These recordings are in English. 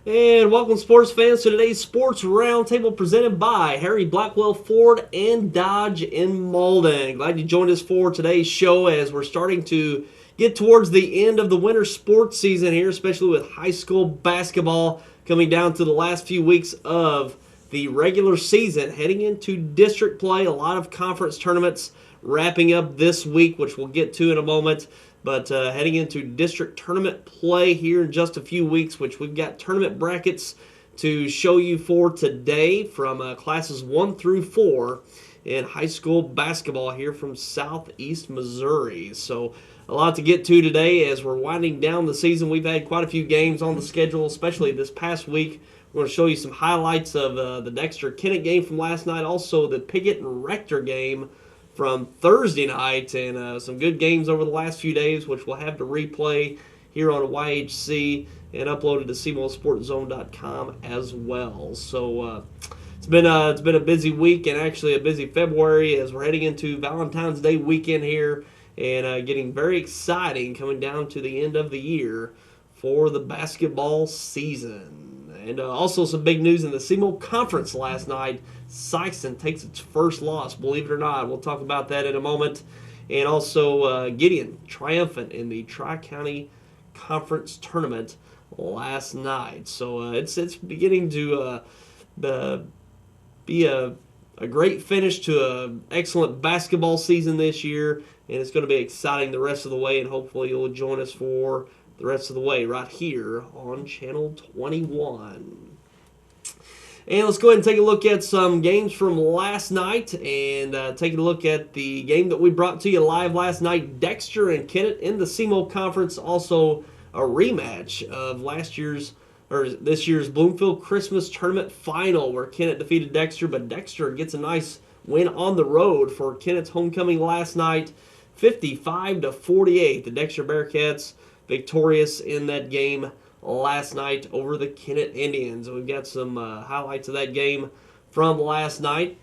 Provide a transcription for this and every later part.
And welcome, sports fans, to today's Sports Roundtable presented by Harry Blackwell Ford and Dodge in Malden. Glad you joined us for today's show as we're starting to get towards the end of the winter sports season here, especially with high school basketball coming down to the last few weeks of the regular season, heading into district play. A lot of conference tournaments wrapping up this week, which we'll get to in a moment. But heading into district tournament play here in just a few weeks, which we've got tournament brackets to show you for today from classes 1 through 4 in high school basketball here from southeast Missouri. So a lot to get to today as we're winding down the season. We've had quite a few games on the schedule, especially this past week. We're going to show you some highlights of the Dexter-Kennett game from last night, also the Piggott-Rector game from Thursday night, and some good games over the last few days, which we'll have to replay here on YHC and uploaded to cmosportzone.com as well. So it's been a busy week and actually a busy February as we're heading into Valentine's Day weekend here, and getting very exciting coming down to the end of the year for the basketball season. And also some big news in the CMO Conference last night. Sikeston takes its first loss, believe it or not. We'll talk about that in a moment. And also Gideon triumphant in the Tri-County Conference Tournament last night. So it's beginning to be a great finish to an excellent basketball season this year. And it's going to be exciting the rest of the way. And hopefully you'll join us for the rest of the way right here on Channel 21. And let's go ahead and take a look at some games from last night and taking a look at the game that we brought to you live last night, Dexter and Kennett in the CMO Conference. Also a rematch of this year's Bloomfield Christmas Tournament Final where Kennett defeated Dexter, but Dexter gets a nice win on the road for Kennett's homecoming last night, 55-48. The Dexter Bearcats victorious in that game last night over the Kennett Indians. We've got some highlights of that game from last night.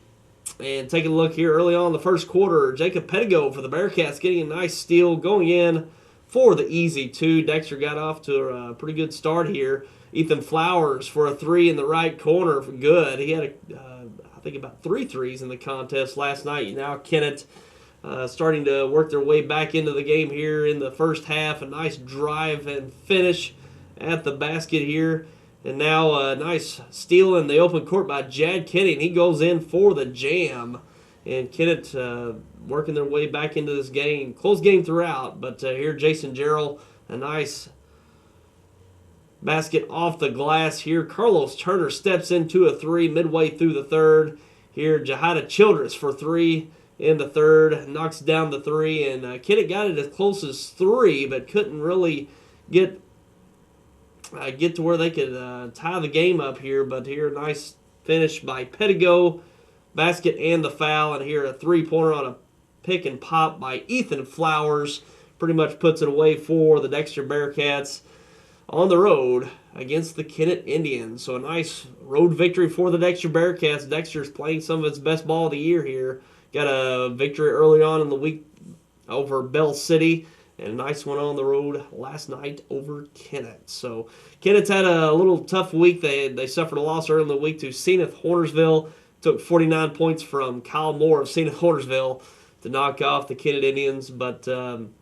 And taking a look here early on in the first quarter, Jacob Pettigo for the Bearcats getting a nice steal going in for the easy two. Dexter got off to a pretty good start here. Ethan Flowers for a three in the right corner for good. He had, I think, about 3 threes in the contest last night. Now Kennett starting to work their way back into the game here in the first half. A nice drive and finish at the basket here. And now a nice steal in the open court by Jad Kenny, and he goes in for the jam. And Kennett working their way back into this game. Close game throughout, but here Jason Jarrell, a nice basket off the glass here. Carlos Turner steps into a three midway through the third. Here Jahida Childress for 3 in the third, knocks down the 3, and Kennett got it as close as 3, but couldn't really get to where they could tie the game up here. But here, a nice finish by Pettigo, basket and the foul, and here a three-pointer on a pick and pop by Ethan Flowers pretty much puts it away for the Dexter Bearcats on the road against the Kennett Indians. So a nice road victory for the Dexter Bearcats. Dexter's playing some of its best ball of the year here. Got a victory early on in the week over Bell City, and a nice one on the road last night over Kennett. So Kennett's had a little tough week. They suffered a loss early in the week to Zenith Hornersville. Took 49 points from Kyle Moore of Zenith Hornersville to knock off the Kennett Indians. But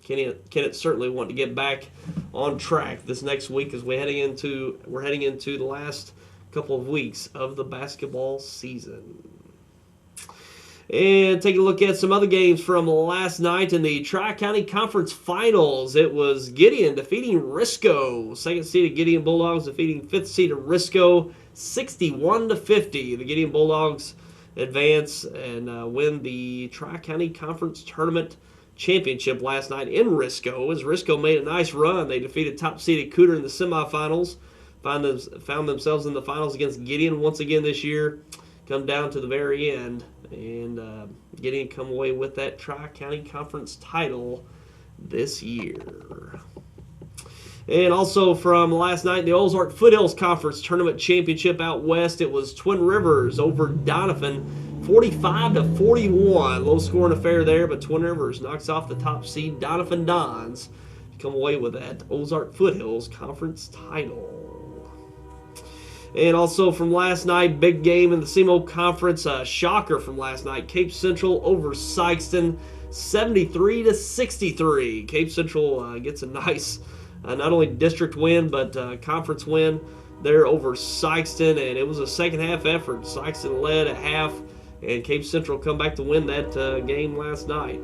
Kennett certainly want to get back on track this next week as we're heading into the last couple of weeks of the basketball season. And take a look at some other games from last night in the Tri-County Conference Finals. It was Gideon defeating Risco. Second-seeded Gideon Bulldogs defeating fifth-seeded Risco 61-50. The Gideon Bulldogs advance and win the Tri-County Conference Tournament Championship last night in Risco. As Risco made a nice run, they defeated top-seeded Cooter in the semifinals. Found themselves in the finals against Gideon once again this year. Come down to the very end and Gideon come away with that Tri-County Conference title this year. And also from last night, the Ozark Foothills Conference Tournament Championship out west, it was Twin Rivers over Donovan, 45-41. Low-scoring affair there, but Twin Rivers knocks off the top seed Donovan Dons to come away with that Ozark Foothills Conference title. And also from last night, big game in the SEMO Conference, shocker from last night, Cape Central over Sikeston, 73-63. Cape Central gets a nice, not only district win, but conference win there over Sikeston, and it was a second half effort. Sikeston led at half, and Cape Central come back to win that game last night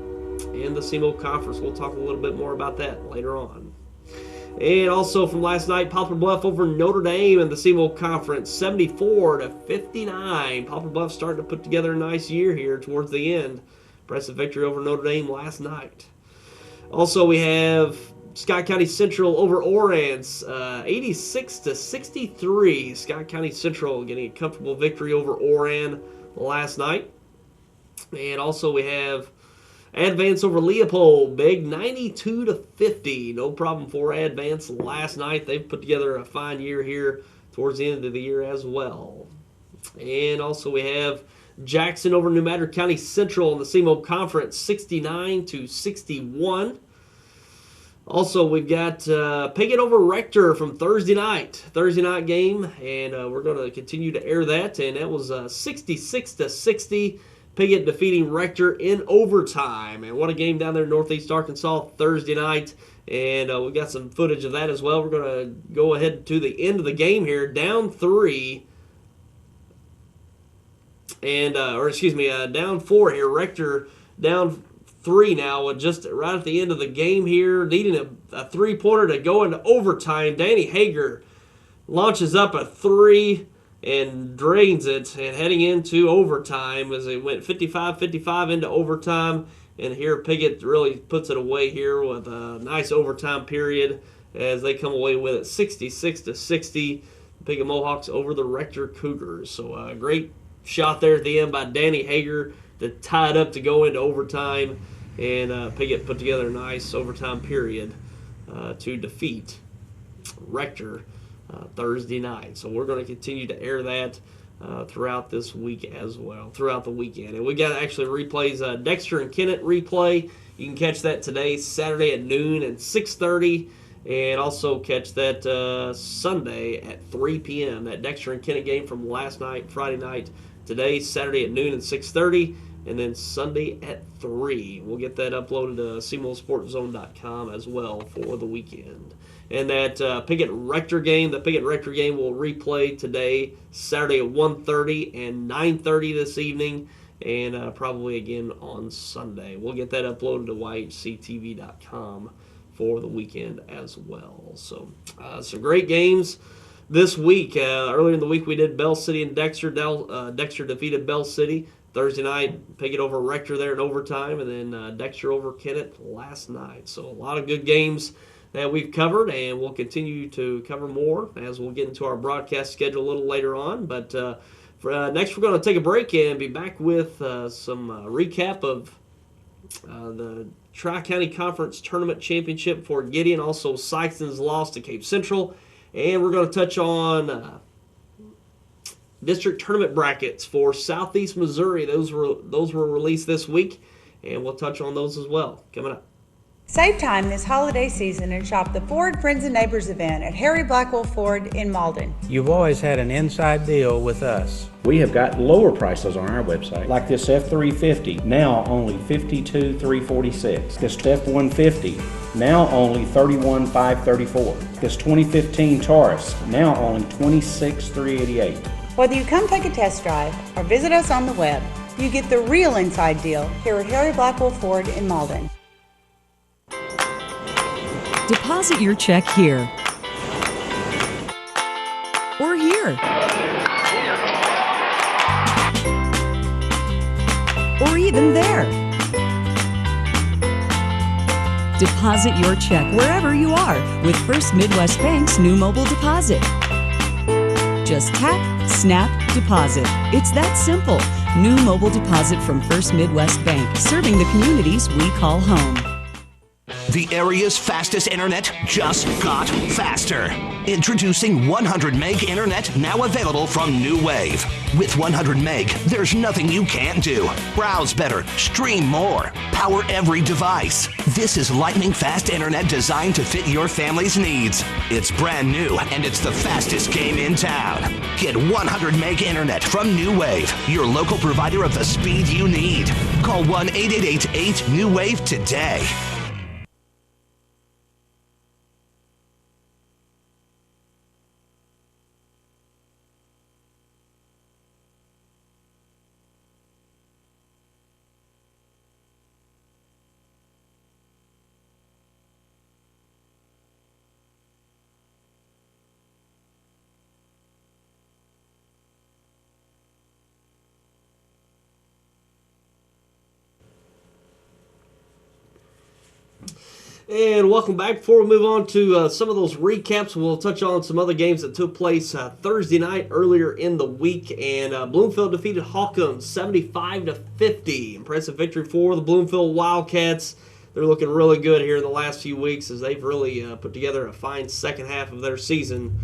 in the SEMO Conference. We'll talk a little bit more about that later on. And also from last night, Poplar Bluff over Notre Dame in the SEMO Conference, 74-59. Poplar Bluff starting to put together a nice year here towards the end. Impressive victory over Notre Dame last night. Also, we have Scott County Central over Orange, 86-63. Scott County Central getting a comfortable victory over Oran last night. And also we have Advance over Leopold, big 92-50. No problem for Advance last night. They've put together a fine year here towards the end of the year as well. And also we have Jackson over New Madrid County Central in the SEMO Conference, 69-61. Also, we've got Piggott over Rector from Thursday night game, and we're going to continue to air that. And that was 66-60. Piggott defeating Rector in overtime. And what a game down there in Northeast Arkansas Thursday night. And we got some footage of that as well. We're going to go ahead to the end of the game here, down 3. And, down 4 here. Rector down 3 now, with just right at the end of the game here, needing a three-pointer to go into overtime. Danny Hager launches up a 3 and drains it, and heading into overtime as it went 55-55 into overtime. And here Piggott really puts it away here with a nice overtime period as they come away with it 66-60. Piggott Mohawks over the Rector Cougars. So a great shot there at the end by Danny Hager to tie it up to go into overtime. And Piggott put together a nice overtime period to defeat Rector Thursday night. So we're going to continue to air that throughout this week as well, throughout the weekend. And we got actually replays, Dexter-Kennett replay. You can catch that today, Saturday at noon and 6:30. And also catch that Sunday at 3 p.m. That Dexter-Kennett game from last night, Friday night. Today, Saturday at noon and 6:30. And then Sunday at 3. We'll get that uploaded to SEMOsportzone.com as well for the weekend. And that Piggott-Rector game, the Piggott-Rector game will replay today, Saturday at 1:30 and 9:30 this evening, and probably again on Sunday. We'll get that uploaded to YHCTV.com for the weekend as well. So some great games this week. Earlier in the week we did Bell City and Dexter. Dexter defeated Bell City. Thursday night, Piggott over Rector there in overtime, and then Dexter over Kennett last night. So a lot of good games that we've covered, and we'll continue to cover more as we'll get into our broadcast schedule a little later on. But next we're going to take a break and be back with some recap of the Tri-County Conference Tournament Championship for Gideon, also Sikeston's loss to Cape Central, and we're going to touch on district tournament brackets for Southeast Missouri. Those were released this week, and we'll touch on those as well coming up. Save time this holiday season and shop the Ford Friends and Neighbors event at Harry Blackwell Ford in Malden. You've always had an inside deal with us. We have got lower prices on our website, like this F350, now only $52,346. This F150, now only $31,534. This 2015 Taurus, now only $26,388. Whether you come take a test drive or visit us on the web, you get the real inside deal here at Harry Blackwell Ford in Malden. Deposit your check here or here or even there. Deposit your check wherever you are with First Midwest Bank's new mobile deposit. Just tap, snap, deposit. It's that simple. New mobile deposit from First Midwest Bank, serving the communities we call home. The area's fastest internet just got faster. Introducing 100 meg internet now available from New Wave. With 100 meg, there's nothing you can't do. Browse better, stream more, power every device. This is lightning fast internet designed to fit your family's needs. It's brand new and it's the fastest game in town. Get 100 meg internet from New Wave, your local provider of the speed you need. Call 1-888-8-NEW-WAVE today. And welcome back. Before we move on to some of those recaps, we'll touch on some other games that took place Thursday night earlier in the week. And Bloomfield defeated Holcomb 75-50. Impressive victory for the Bloomfield Wildcats. They're looking really good here in the last few weeks as they've really put together a fine second half of their season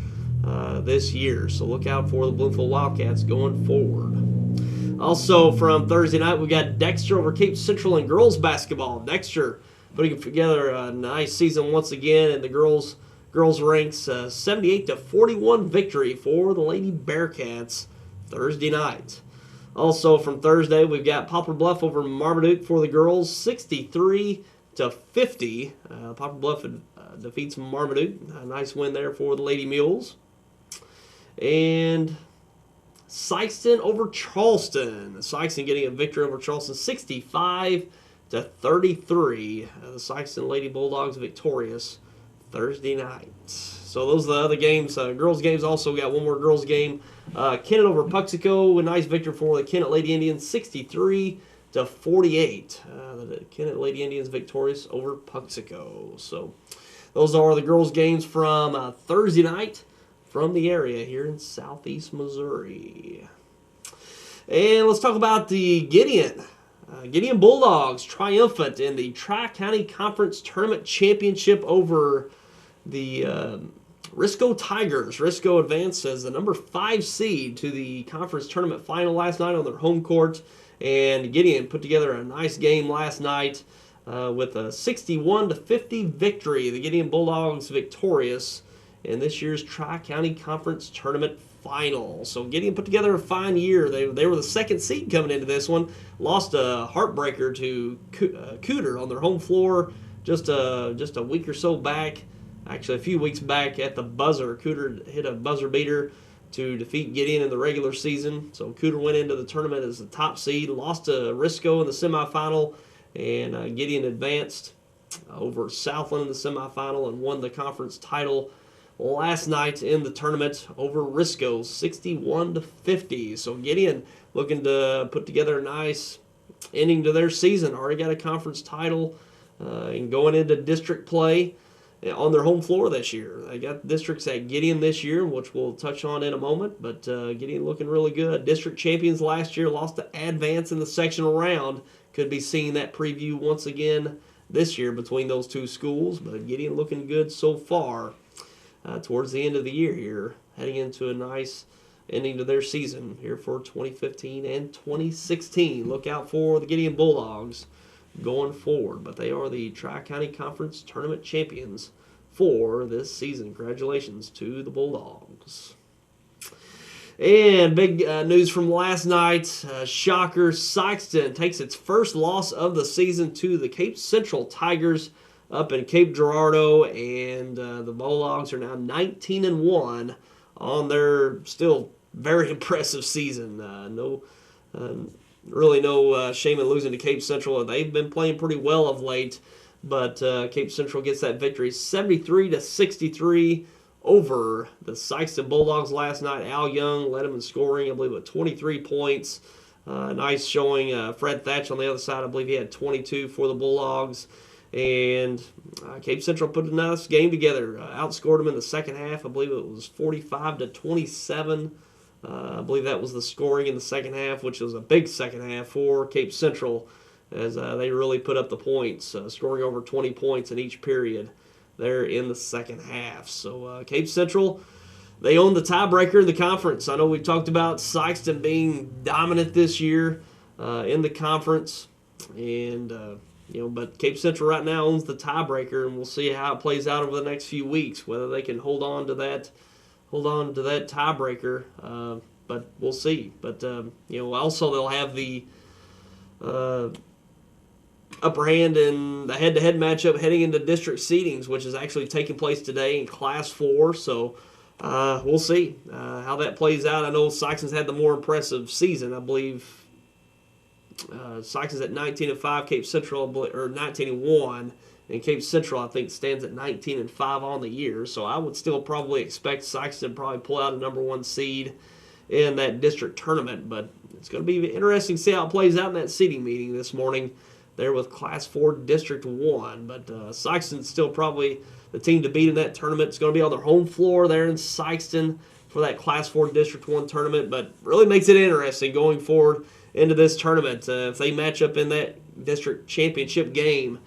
this year. So look out for the Bloomfield Wildcats going forward. Also from Thursday night, we got Dexter over Cape Central in girls basketball. Dexter putting together a nice season once again in the girls ranks. 78-41 victory for the Lady Bearcats Thursday night. Also from Thursday, we've got Poplar Bluff over Marmaduke for the girls, 63-50. Poplar Bluff defeats Marmaduke. A nice win there for the Lady Mules. And Sikeston over Charleston. Sikeston getting a victory over Charleston, 65-33. The Sikeston Lady Bulldogs victorious Thursday night. So those are the other games. Girls games also got one more girls game. Kennett over Puxico, a nice victory for the Kennett Lady Indians, 63-48. The Kennett Lady Indians victorious over Puxico. So those are the girls games from Thursday night from the area here in southeast Missouri. And let's talk about the Gideon. Gideon Bulldogs triumphant in the Tri-County Conference Tournament Championship over the Risco Tigers. Risco advanced as the number 5 seed to the conference tournament final last night on their home court. And Gideon put together a nice game last night with a 61-50 victory. The Gideon Bulldogs victorious in this year's Tri-County Conference Tournament final. So Gideon put together a fine year. They were the 2nd seed coming into this one. Lost a heartbreaker to Cooter on their home floor just a week or so back. Actually, a few weeks back at the buzzer. Cooter hit a buzzer beater to defeat Gideon in the regular season. So Cooter went into the tournament as the top seed. Lost to Risco in the semifinal. And Gideon advanced over Southland in the semifinal and won the conference title last night in the tournament over Risco, 61-50. So Gideon looking to put together a nice ending to their season. Already got a conference title and going into district play on their home floor this year. They got districts at Gideon this year, which we'll touch on in a moment. But Gideon looking really good. District champions last year, lost to Advance in the sectional round. Could be seeing that preview once again this year between those two schools. But Gideon looking good so far. Towards the end of the year here, heading into a nice ending to their season here for 2015 and 2016. Look out for the Gideon Bulldogs going forward, but they are the Tri-County Conference Tournament champions for this season. Congratulations to the Bulldogs. And big news from last night, shocker, Sikeston takes its first loss of the season to the Cape Central Tigers up in Cape Girardeau, and the Bulldogs are now 19-1 on their still very impressive season. Really no shame in losing to Cape Central. They've been playing pretty well of late, but Cape Central gets that victory 73-63 over the Sikeston Bulldogs last night. Al Young led them in scoring, I believe, with 23 points. Nice showing. Fred Thatch on the other side, I believe he had 22 for the Bulldogs. And Cape Central put a nice game together. Outscored them in the second half. I believe it was 45-27. I believe that was the scoring in the second half, which was a big second half for Cape Central. as they really put up the points, scoring over 20 points in each period there in the second half. So Cape Central, they own the tiebreaker in the conference. I know we talked about Sikeston being dominant this year in the conference, and but Cape Central right now owns the tiebreaker, and we'll see how it plays out over the next few weeks, whether they can hold on to that tiebreaker. But we'll see. But also they'll have the upper hand in the head-to-head matchup heading into district seedings, which is actually taking place today in Class 4. So we'll see how that plays out. I know Sikeston's had the more impressive season. I believe Sikeston's at 19-5, Cape Central, or 19-1, and Cape Central, I think, stands at 19-5 on the year. So I would still probably expect Sikeston to probably pull out a number 1 seed in that district tournament. But it's going to be interesting to see how it plays out in that seeding meeting this morning there with Class 4 District 1. But Sikeston's still probably the team to beat in that tournament. It's going to be on their home floor there in Sikeston for that Class 4 District 1 tournament. But really makes it interesting going forward into this tournament. If they match up in that district championship game,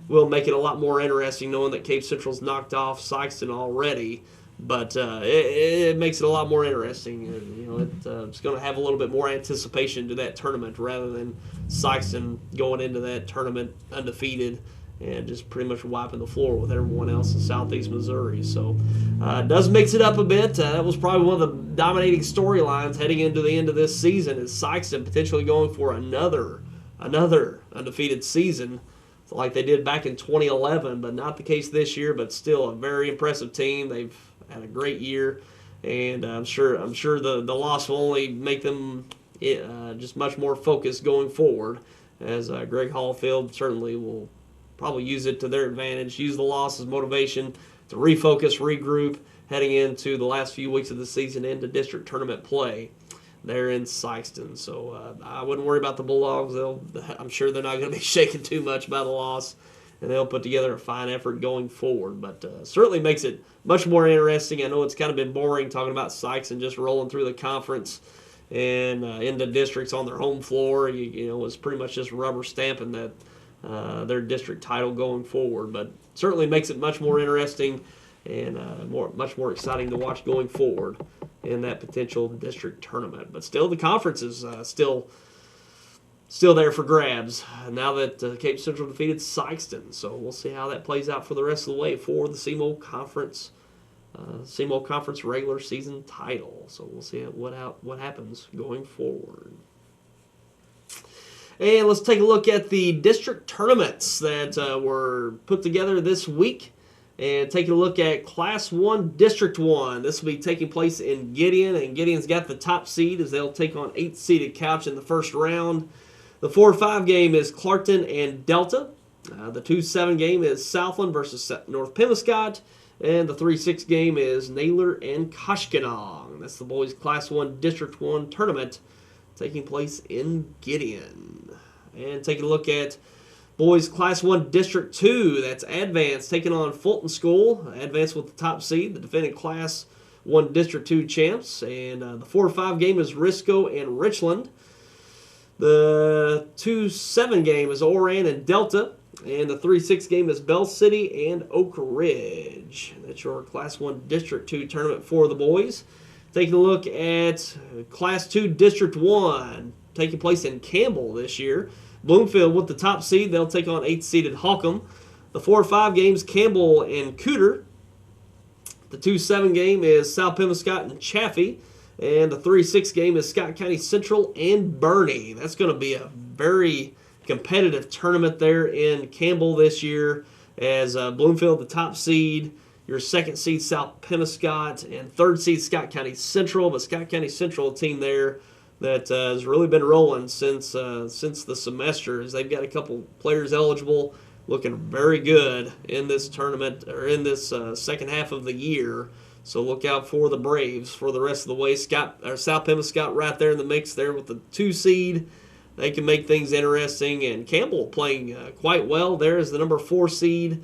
will make it a lot more interesting knowing that Cape Central's knocked off Sikeston already. But it makes it a lot more interesting. It's going to have a little bit more anticipation to that tournament rather than Sikeston going into that tournament undefeated and just pretty much wiping the floor with everyone else in Southeast Missouri. So it does mix it up a bit. That was probably one of the dominating storylines heading into the end of this season, is Sikeston potentially going for another undefeated season like they did back in 2011, but not the case this year. But still a very impressive team. They've had a great year, and I'm sure the loss will only make them just much more focused going forward, as Greg Hallfield certainly will probably use it to their advantage, use the loss as motivation to refocus, regroup, heading into the last few weeks of the season into district tournament play there in Sikeston. So I wouldn't worry about the Bulldogs. I'm sure they're not going to be shaken too much by the loss, and they'll put together a fine effort going forward. But certainly makes it much more interesting. I know it's kind of been boring talking about Sikeston just rolling through the conference and into districts on their home floor. It's pretty much just rubber stamping that their district title going forward. But certainly makes it much more interesting and much more exciting to watch going forward in that potential district tournament. But still, the conference is still there for grabs now that Cape Central defeated Sikeston. So we'll see how that plays out for the rest of the way for the SEMO Conference regular season title. So we'll see what happens going forward. And let's take a look at the district tournaments that were put together this week. And take a look at Class 1, District 1. This will be taking place in Gideon, and Gideon's got the top seed as they'll take on 8th-seeded Couch in the first round. The 4-5 game is Clarkton and Delta. The 2-7 game is Southland versus North Pemiscot. And the 3-6 game is Naylor and Koshkonong. That's the boys' Class 1, District 1 tournament taking place in Gideon. And take a look at boys Class 1 District 2, that's Advance taking on Fulton School. Advance with the top seed, the defending Class 1 District 2 champs. And the 4-5 game is Risco and Richland. The 2-7 game is Oran and Delta. And the 3-6 game is Bell City and Oak Ridge. That's your Class 1 District 2 tournament for the boys. Taking a look at Class 2 District 1, taking place in Campbell this year. Bloomfield with the top seed. They'll take on 8th-seeded Holcomb. The 4-5 games, Campbell and Cooter. The 2-7 game is South Pemiscot and Chaffee. And the 3-6 game is Scott County Central and Bernie. That's going to be a very competitive tournament there in Campbell this year, as Bloomfield the top seed, your 2nd seed South Pemiscot, and 3rd seed Scott County Central. But Scott County Central, a team there that has really been rolling since the semester, as they've got a couple players eligible, looking very good in this tournament, or in this second half of the year. So look out for the Braves for the rest of the way. South Pemiscot right there in the mix there with the 2 seed. They can make things interesting, and Campbell playing quite well there as the number 4 seed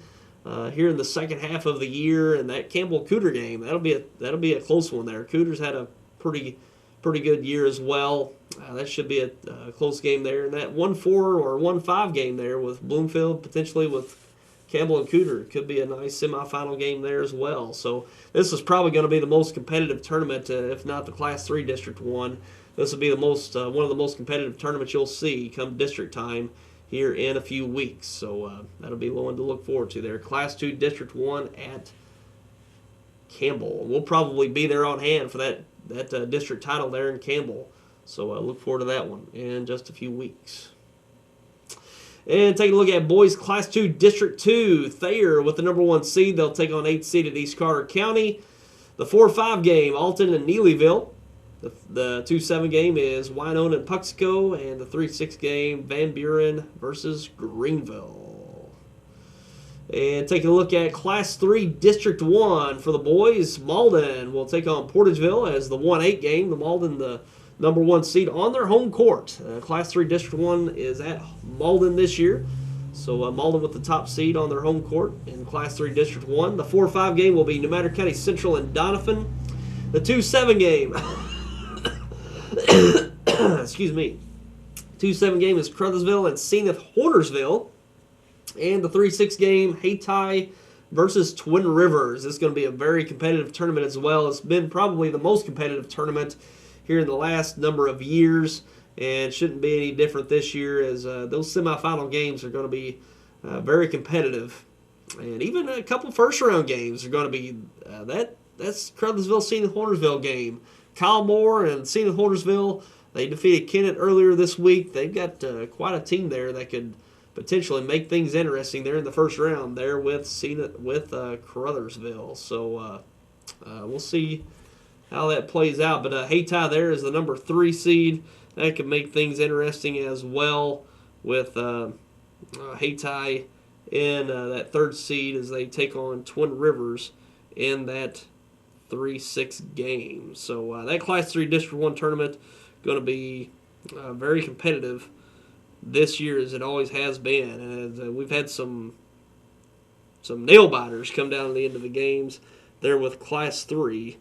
here in the second half of the year. And that Campbell Cooter game, that'll be a close one there. Cooter's had a pretty pretty good year as well. That should be a close game there. And that 1-4 or 1-5 game there with Bloomfield, potentially with Campbell and Cooter, could be a nice semifinal game there as well. So this is probably going to be the most competitive tournament, if not the Class 3 District 1. This will be the most one of the most competitive tournaments you'll see come district time here in a few weeks. So that'll be one to look forward to there. Class 2 District 1 at Campbell. We'll probably be there on hand for that district title there in Campbell. So look forward to that one in just a few weeks. And take a look at boys Class 2 District 2. Thayer with the number 1 seed. They'll take on 8th seed at East Carter County. The 4-5 game, Alton and Neelyville. The 2-7 game is Wynona and Puxico. And the 3-6 game, Van Buren versus Greenville. And taking a look at Class 3 District 1 for the boys, Malden will take on Portageville as the 1-8 game. The Malden, the number 1 seed on their home court. Class 3 District 1 is at Malden this year. So Malden with the top seed on their home court in Class 3 District 1. The 4-5 game will be New Madrid County Central and Doniphan. The 2-7 game, excuse me, 2-7 game is Crothersville and Zenith-Hornersville. And the 3-6 game, Hayti versus Twin Rivers. This is going to be a very competitive tournament as well. It's been probably the most competitive tournament here in the last number of years, and shouldn't be any different this year, as those semifinal games are going to be very competitive. And even a couple first-round games are going to be that's Crothersville Zenith-Hornersville game. Kyle Moore and Zenith-Hornersville, they defeated Kennett earlier this week. They've got quite a team there that could potentially make things interesting there in the first round there with Crothersville. So we'll see how that plays out. But Hayti there is the number 3 seed. That could make things interesting as well with Hayti in that 3rd seed as they take on Twin Rivers in that 3-6 game. So that Class 3 District 1 tournament going to be very competitive this year, as it always has been. And we've had some nail biters come down to the end of the games there with Class 3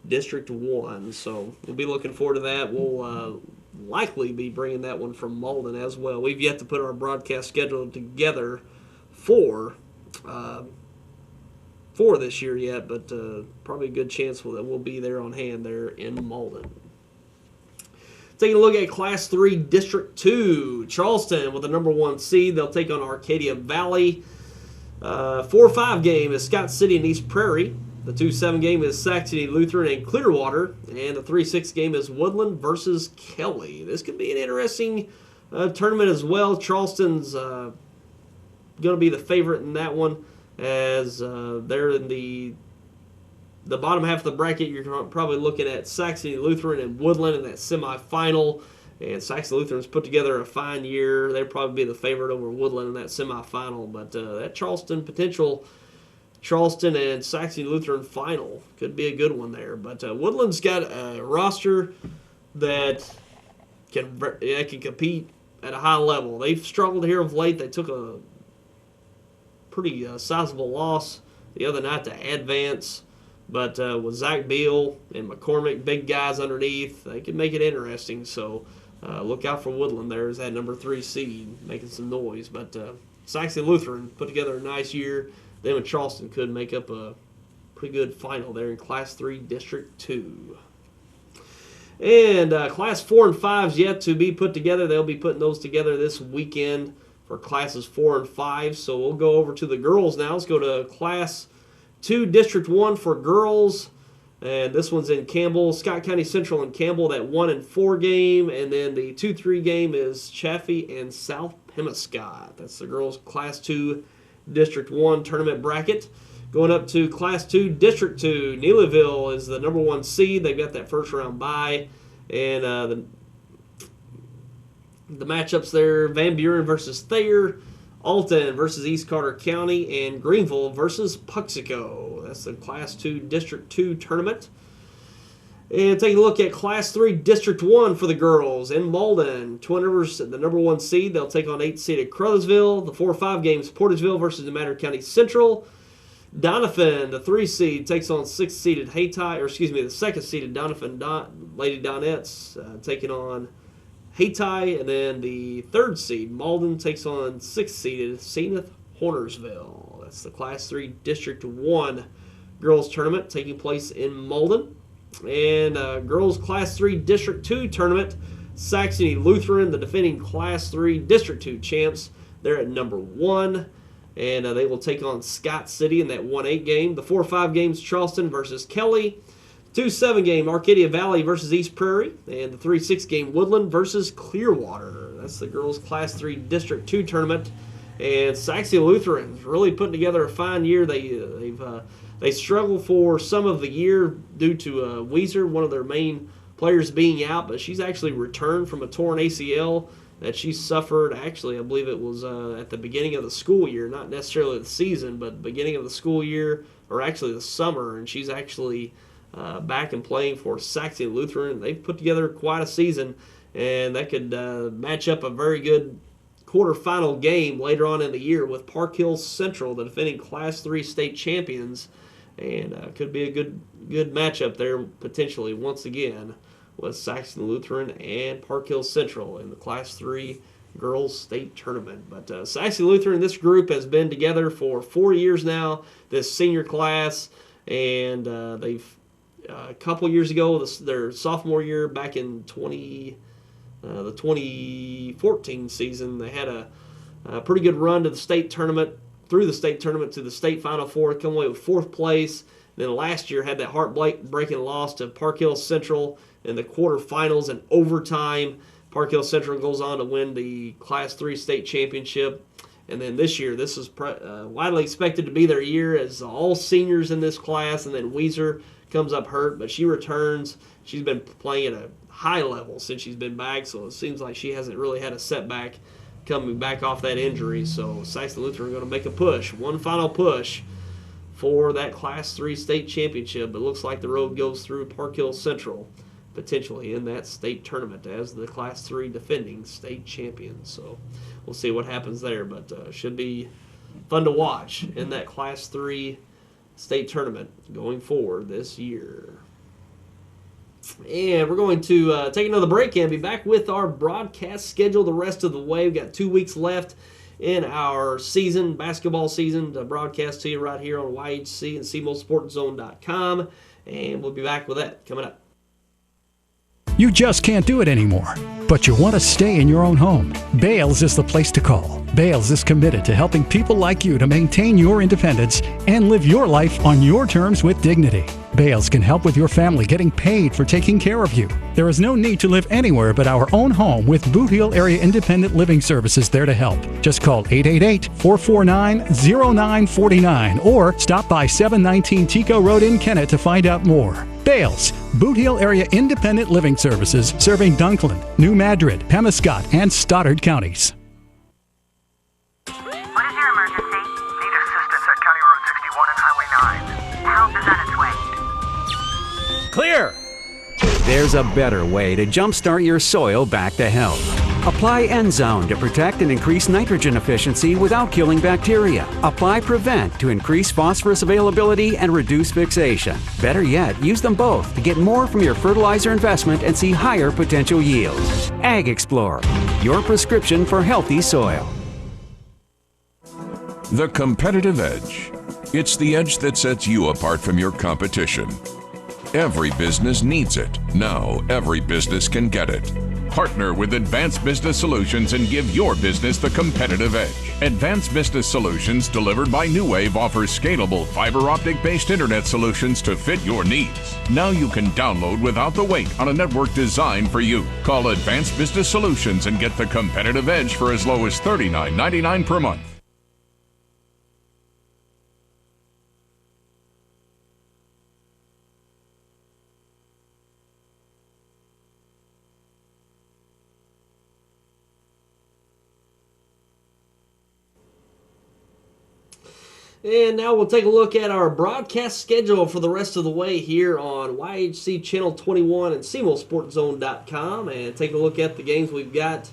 District 1. So we'll be looking forward to that. We'll likely be bringing that one from Malden as well. We've yet to put our broadcast schedule together for this year yet, but probably a good chance that we'll be there on hand there in Malden. Taking a look at Class 3 District 2, Charleston with the number 1 seed. They'll take on Arcadia Valley. 4-5 game is Scott City and East Prairie. The 2-7 game is Sac City Lutheran and Clearwater. And the 3-6 game is Woodland versus Kelly. This could be an interesting tournament as well. Charleston's going to be the favorite in that one, as they're in the bottom half of the bracket. You're probably looking at Saxony Lutheran and Woodland in that semifinal. And Saxony Lutheran's put together a fine year. They'll probably be the favorite over Woodland in that semifinal. But that Charleston and Saxony Lutheran final could be a good one there. But Woodland's got a roster that can compete at a high level. They've struggled here of late. They took a pretty sizable loss the other night to Advance. But with Zach Beal and McCormick, big guys underneath, they can make it interesting. So look out for Woodland there as that number 3 seed, making some noise. But Saxony Lutheran put together a nice year. Them and Charleston could make up a pretty good final there in Class 3 District 2. And Class 4 and 5 is yet to be put together. They'll be putting those together this weekend for Classes 4 and 5. So we'll go over to the girls now. Let's go to Class 2 District 1 for girls. And this one's in Campbell. Scott County Central and Campbell, that 1 and 4 game. And then the 2-3 game is Chaffee and South Pemiscot. That's the girls' Class 2 District 1 tournament bracket. Going up to Class 2 District 2, Neelyville is the number 1 seed. They've got that first round bye. And the matchups there, Van Buren versus Thayer, Alton versus East Carter County, and Greenville versus Puxico. That's the Class 2 District 2 tournament. And taking a look at Class 3 District 1 for the girls in Malden. Twin Rivers, the number 1 seed. They'll take on 8th seed at Crothersville. The 4-5 games, Portageville versus New Madrid County Central. Doniphan, the 3 seed, takes on 6-seeded the 2nd-seeded Lady Donettes, taking on Hayti, and then the 3rd seed, Malden, takes on 6th-seeded Zenith Hornersville. That's the Class 3 District 1 girls tournament taking place in Malden. And girls Class 3 District 2 tournament, Saxony Lutheran, the defending Class 3 District 2 champs, they're at number 1. And they will take on Scott City in that 1-8 game. The 4-5 games, Charleston versus Kelly. 2-7 game, Arcadia Valley versus East Prairie. And the 3-6 game, Woodland versus Clearwater. That's the girls' Class 3 District 2 tournament. And Saxony Lutheran's really putting together a fine year. They struggled for some of the year due to Weiser, one of their main players, being out. But she's actually returned from a torn ACL that she suffered. Actually, I believe it was at the beginning of the school year, not necessarily the season, but the beginning of the school year, or actually the summer, and she's actually back and playing for Saxony Lutheran. They've put together quite a season, and that could match up a very good quarterfinal game later on in the year with Park Hill Central, the defending Class 3 state champions, and could be a good matchup there potentially once again with Saxony Lutheran and Park Hill Central in the Class 3 girls state tournament. But Saxony Lutheran, this group has been together for 4 years now, this senior class, and they've a couple years ago, their sophomore year back in the 2014 season, they had a pretty good run to the state tournament, through the state tournament to the state Final Four, come away with 4th place. Then last year had that heartbreaking loss to Park Hill Central in the quarterfinals and overtime. Park Hill Central goes on to win the Class 3 state championship. And then this year, this is widely expected to be their year as all seniors in this class. And then Weiser comes up hurt, but she returns. She's been playing at a high level since she's been back, so it seems like she hasn't really had a setback coming back off that injury. So Saxony Lutheran are going to make a push, one final push for that Class 3 state championship. It looks like the road goes through Park Hill Central, potentially in that state tournament as the Class 3 defending state champions. So we'll see what happens there, but should be fun to watch in that Class 3 state tournament going forward this year. And we're going to take another break and be back with our broadcast schedule the rest of the way. We've got 2 weeks left in our season, basketball season, to broadcast to you right here on YHC and CMOSportZone.com. And we'll be back with that coming up. You just can't do it anymore, but you want to stay in your own home. Bales is the place to call. Bales is committed to helping people like you to maintain your independence and live your life on your terms with dignity. Bales can help with your family getting paid for taking care of you. There is no need to live anywhere but our own home with Boot Heel Area Independent Living Services there to help. Just call 888-449-0949 or stop by 719 Tico Road in Kennett to find out more. Bales, Boot Heel Area Independent Living Services, serving Dunklin, New Madrid, Pemiscot, and Stoddard counties. What is your emergency? Need assistance at County Road 61 and Highway 9. Help is on its way. Clear! There's a better way to jumpstart your soil back to health. Apply Endzone to protect and increase nitrogen efficiency without killing bacteria. Apply Prevent to increase phosphorus availability and reduce fixation. Better yet, use them both to get more from your fertilizer investment and see higher potential yields. Ag Explorer, your prescription for healthy soil. The competitive edge. It's the edge that sets you apart from your competition. Every business needs it. Now, every business can get it. Partner with Advanced Business Solutions and give your business the competitive edge. Advanced Business Solutions, delivered by New Wave, offers scalable fiber optic-based internet solutions to fit your needs. Now you can download without the wait on a network designed for you. Call Advanced Business Solutions and get the competitive edge for as low as $39.99 per month. And now we'll take a look at our broadcast schedule for the rest of the way here on YHC Channel 21 and CMOSportZone.com, and take a look at the games we've got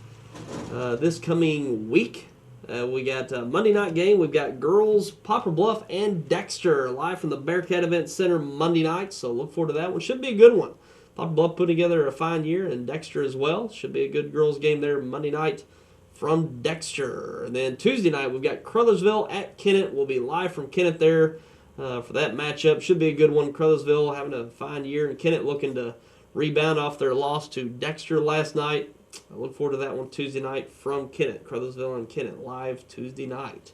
this coming week. We got a Monday night game. We've got girls, Poplar Bluff, and Dexter live from the Bearcat Event Center Monday night. So look forward to that one. Should be a good one. Poplar Bluff put together a fine year, and Dexter as well. Should be a good girls game there Monday night from Dexter. And then Tuesday night, we've got Crothersville at Kennett. We'll be live from Kennett there for that matchup. Should be a good one. Crothersville having a fine year, and Kennett looking to rebound off their loss to Dexter last night. I look forward to that one Tuesday night from Kennett. Crothersville and Kennett live Tuesday night.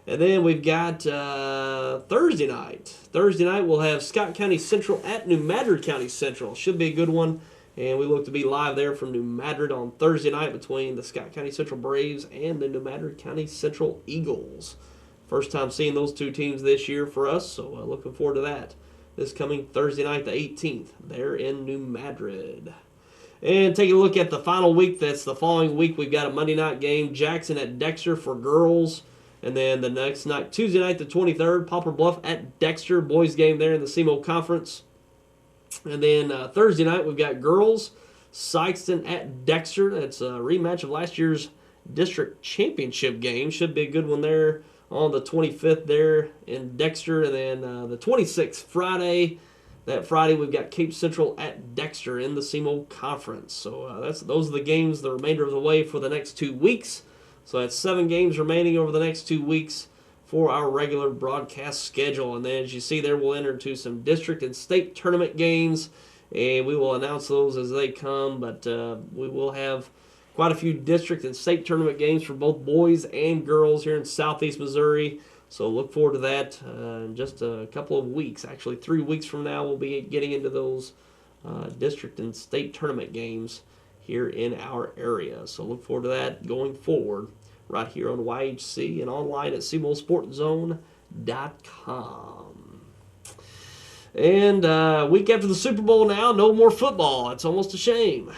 And then we've got Thursday night. Thursday night we'll have Scott County Central at New Madrid County Central. Should be a good one. And we look to be live there from New Madrid on Thursday night between the Scott County Central Braves and the New Madrid County Central Eagles. First time seeing those two teams this year for us, so looking forward to that. This coming Thursday night, the 18th, there in New Madrid. And taking a look at the final week, that's the following week, we've got a Monday night game, Jackson at Dexter for girls. And then the next night, Tuesday night, the 23rd, Poplar Bluff at Dexter, boys game there in the SEMO Conference. And then Thursday night, we've got girls, Sikeston at Dexter. That's a rematch of last year's district championship game. Should be a good one there on the 25th there in Dexter. And then the 26th, Friday. That Friday, we've got Cape Central at Dexter in the SEMO Conference. So those are the games the remainder of the way for the next 2 weeks. So that's 7 games remaining over the next 2 weeks for our regular broadcast schedule. And then as you see there, we'll enter into some district and state tournament games, and we will announce those as they come. But we will have quite a few district and state tournament games for both boys and girls here in Southeast Missouri. So look forward to that in just a couple of weeks. Actually, 3 weeks from now, we'll be getting into those district and state tournament games here in our area. So look forward to that going forward right here on YHC and online at SemoSportZone.com. And week after the Super Bowl now, no more football. It's almost a shame.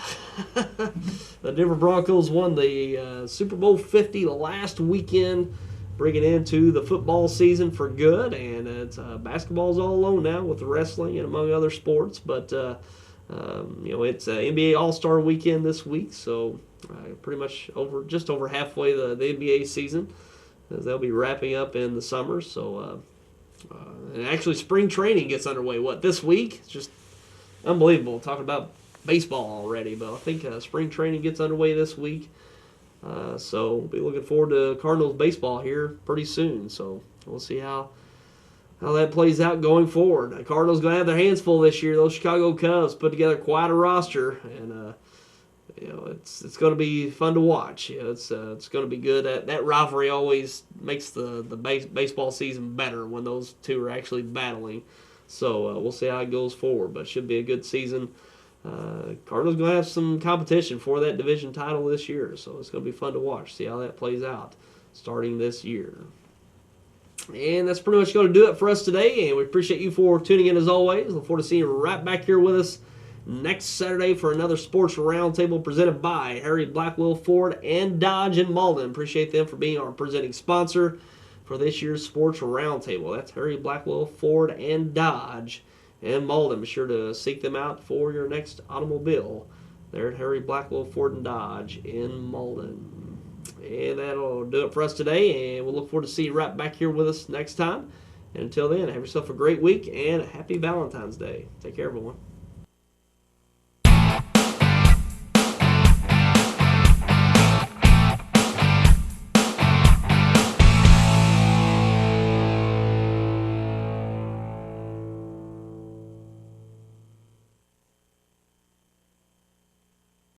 The Denver Broncos won the Super Bowl 50 last weekend, bringing into the football season for good. And it's basketball's all alone now with the wrestling and among other sports. But it's NBA All-Star Weekend this week, so pretty much just over halfway the NBA season, as they'll be wrapping up in the summer. So, and actually spring training gets underway. This week? It's just unbelievable talking about baseball already, but I think spring training gets underway this week. So we'll be looking forward to Cardinals baseball here pretty soon. So we'll see how that plays out going forward. The Cardinals going to have their hands full this year. Those Chicago Cubs put together quite a roster, and it's going to be fun to watch. It's going to be good. That rivalry always makes the baseball season better when those two are actually battling. So we'll see how it goes forward, but it should be a good season. Cardinals going to have some competition for that division title this year, so it's going to be fun to watch, see how that plays out starting this year. And that's pretty much going to do it for us today, and we appreciate you for tuning in as always. Look forward to seeing you right back here with us next Saturday for another Sports Roundtable presented by Harry Blackwell Ford and Dodge in Malden. Appreciate them for being our presenting sponsor for this year's Sports Roundtable. That's Harry Blackwell Ford and Dodge in Malden. Be sure to seek them out for your next automobile. They're at Harry Blackwell Ford and Dodge in Malden. And that'll do it for us today, and we'll look forward to seeing you right back here with us next time. And until then, have yourself a great week and a happy Valentine's Day. Take care, everyone.